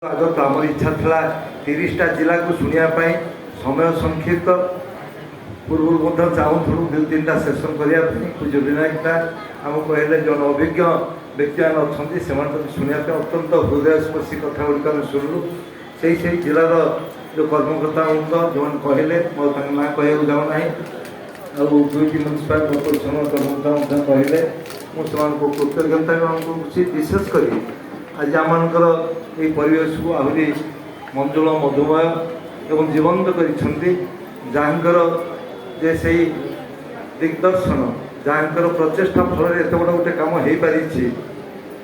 आगत आम इच्छा था 30टा जिला को शुणापी समय संक्षिप्त पूर्व चाहूलु 2-3टा सेसन करने पूज्य विनायक आम कहले जन अभिज्ञ व्यक्ति मैंने अच्छा से शुणापी अत्यंत हृदयस्पर्शी कथा गुड़िक आम शुणु से जिलार जो कर्मकर्ता जो कहले मोर ना कह जाऊना आ 2टी म्यूनिसिपल कर्पोरेसन कर्मकर्ता कहले मुझे कृतज्ञता विशेषकर आज आमर ये परिवेश को आहरी मंजुल मधुमय एवं जीवंत कर जे से दिग्दर्शन जहाँकर प्रचेषा फल एत बड़ गोटे कम हो पारी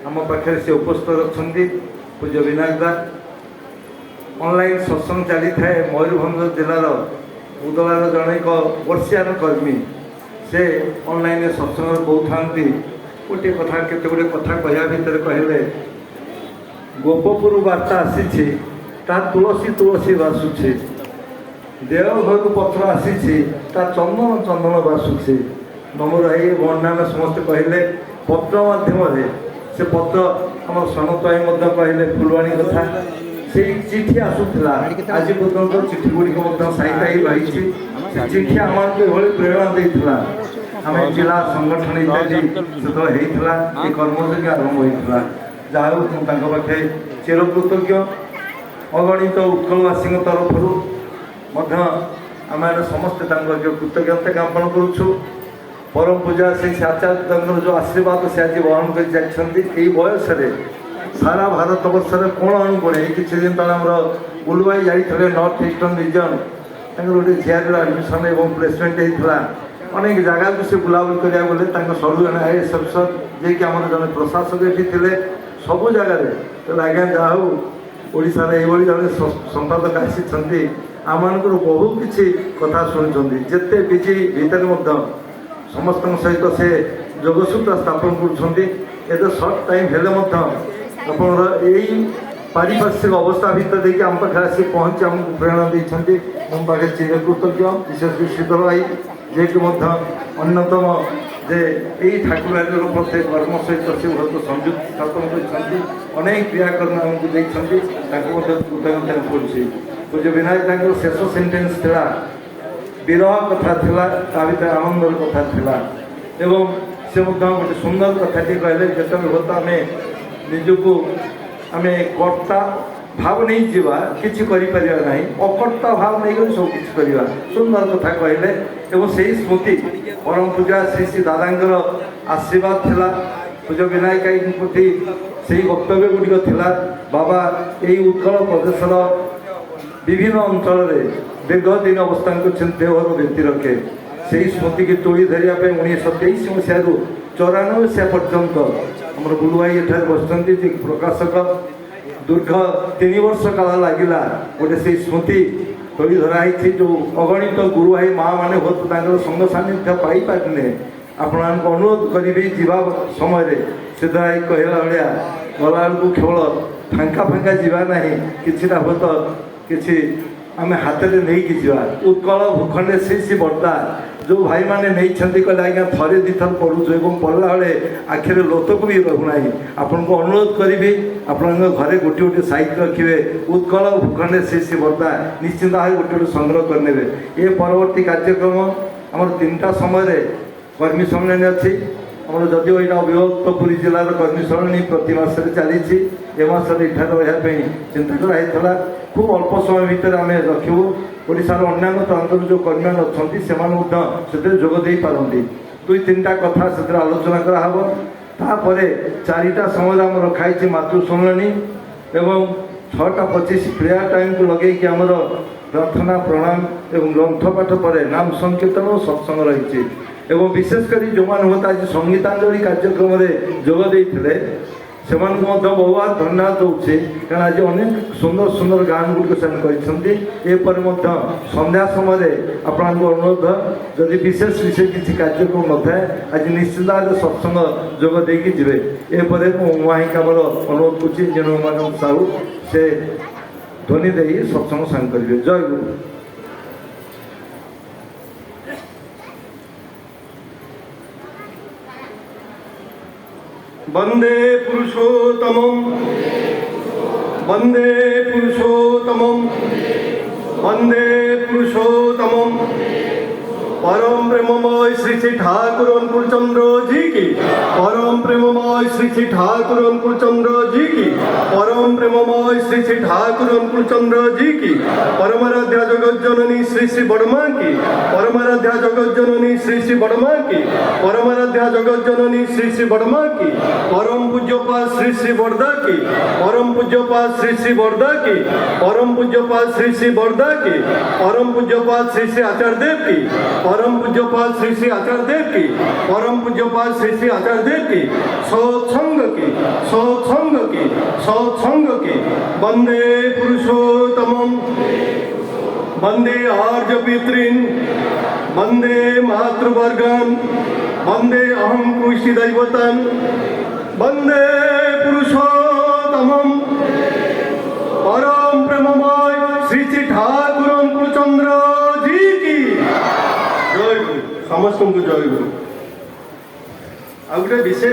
आम पाखे से उपस्थित अच्छा पूज्य विनायक दा ऑनलाइन सत्संग चली थाए मयूरभंज जिलार उदलार जन एक वर्षियान कर्मी से ऑनलाइन सत्संग कहते गोटे कथा केते गुड़े कथा कहया भितर कहले गोपपुर वार्ता आसी तुलसी तुलसी बासुचे देवघर पत्र आसी चंदन चंदन बासुचे नमर आई बन्ना में समस्त कहले पत्र माध्यम से पत्र आम सनताई कहले फुलवाणी कथा से चिठी आसूला आज पर्यटन चिठी गुड़िक साहित्य रही चिठी आम प्रेरणा देता आम जिला संगठन इत्यादि से कर्मसूची आरंभ होता जहाँ पाखे चिरकृतज्ञ अगणित उत्कलवासी तरफ आम समस्ते जो कृतज्ञता ज्ञापन करुँ परम पूजा से आचार्य जो आशीर्वाद से आज वहन कर बयस सारा भारत वर्ष कोण अनुकोणे किसी दिन तक आम बुलवाई जाते नॉर्थ ईस्टर्न रीजन गोटे झीर एडमिशन और प्लेसमेंट होता अनेक जगह को से बुलाबुल करा गले सरू जन आईएएस अफिसर जे कि आम जन प्रशासक ये थे सबू जगार तो आज्ञा जहाँ ओडार ये जन संपादक आसी आम बहु किसी कथा शुणुंट जिते बिजी भितर समस्त सहित से जोगसूत्र स्थापन कर सर्ट टाइम हेले आपंकर यही पारिपार्श्विक अवस्था भितर देखिए आम पाखे आसी पहुँची आमको प्रेरणा देते आम पाखे चिरकृतज्ञ विशेष शीतल भाई जे कि अन्यतम जे यही ठाकुर प्रत्येक कर्म सहित से बहुत संयुक्त स्थापन कर अनेक क्रियाकर्म आमको देते कृतज्ञता करुँच पूज्य विनायक शेष सेन्टेन्स था विरह कथा था भर आनंदर कथा था एवं से गोटे सुंदर कथाटी कहले जिते बहुत आम निजक आम कर्ता भाव नहीं जीवा किसी ना अकर्ता भाव नहीं कर सब किसी करवा सुंदर कथा कहले एवं से स्मृति परम पूजा श्री श्री दादांगर आशीर्वाद थिला पूज्य विनायक प्रति से वक्तव्य गुड़िक थिला बाबा यही उत्कल प्रदेशर विभिन्न अंचल दीर्घ दिन अवस्थान कर देवघर व्यक्ति रखे से स्मृति की तोड़ी धरिया 1923 मसीह 94 मसीहा पर्यंत आम बुलवाई एठार बस प्रकाशक दीर्घ 3 वर्ष काल लगिला गोटे से स्मृति तोड़ी धराई जो अगणित गुरु भाई माँ मैंने बहुत संग सानिध्य पाई पारे आपण अनुरोध करी जीवा समय सीधा कहला भाया गला को केवल फांका फांका जीवा ना किसी बहुत किसी आम हाथ में नहीं जा उत्कल भूखंडे से बर्ता जो भाई मैंने नहीं कहले आज्ञा थे दिथर पढ़ुचु पढ़ला बेले आखिर लोतक भी रहूना आपन को अनुरोध करी आपण घरे गोटे गोटे साइट रखिए उत्कल भूखंडे से बर्ता निश्चिंत भाव गोटे गोटे संग्रह करने ये परवर्ती कार्यक्रम आम 3टा समय कर्मी सम्मेलन अच्छी आम जदिव यहाँ अविभक्त पुरी जिलार कर्मी सम्मेलन प्रति मसरे चली मसरे इठार रही चिंता कराई खूब अल्प समय भितर आम रखू ओडार अन्य प्रांतर जो कर्मी अच्छा से जोगदे पारती 2-3टा कथा से आलोचना कराव तापर 4टा समय आम रखाई मातृ सम्मेलनी एवं 6:25 प्रेयर टाइम को लगे आमर प्रार्थना प्रणाम एवं ग्रंथ पाठ पर नाम संकीर्तन और सत्संग रही एवं विशेषकर जो मैंने आज संगीतांजलि कार्यक्रम जोगदे से बहुत धन्यवाद दूचे कारण आज अनेक सुंदर सुंदर गान गुड़िक कर संध्या समय आपको अनुरोध जदि विशेष विशेष किसी कार्यक्रम न था आज निश्चित भाव सत्संग जोगदे जी एपर मुझे कमर अनुरोध करुँच जेनु साहू से ध्वनि दे सत्संग सांग करेंगे। जय गुरु। वंदे पुरुषोत्तमं वंदे पुरुषोत्तमं वंदे पुरुषोत्तमं परम प्रेममय श्री श्री ठाकुर अंकुर चंद्र जी की परम प्रेममय श्री श्री ठाकुर अंकुर चंद्र जी की परम प्रेममय श्री श्री ठाकुर अंकुर चंद्र जी की परमाराध्या जगत जननी श्री श्री बड़मा की परमाराध्या जगत जननी श्री श्री बड़मा की परमाराध्या जगत जननी श्री श्री बड़मा की परम पूज्यपाद श्री श्री बरदा की परम पूज्यपाद श्री श्री बरदा की परम पूज्यपाद श्री श्री बरदा की परम पूज्यपाद श्री श्री आचार्य देव की परम पूज्यपाल श्री श्री आचार्य देव की परम पूज्यपाल श्री श्री आचार्य देव की सत्संग की सत्संग की सत्संग की वंदे पुरुषोत्तमं वंदे आर्य पितॄन् वंदे मातृवर्गान् वंदे अहं कृषि दैवतान् वंदे पुरुषोत्तमं परम प्रेममय श्री श्री ठाकुर अंकुर चंद्र जी की जय गुरु समस्त को जय गुरु आ गोटे विशेष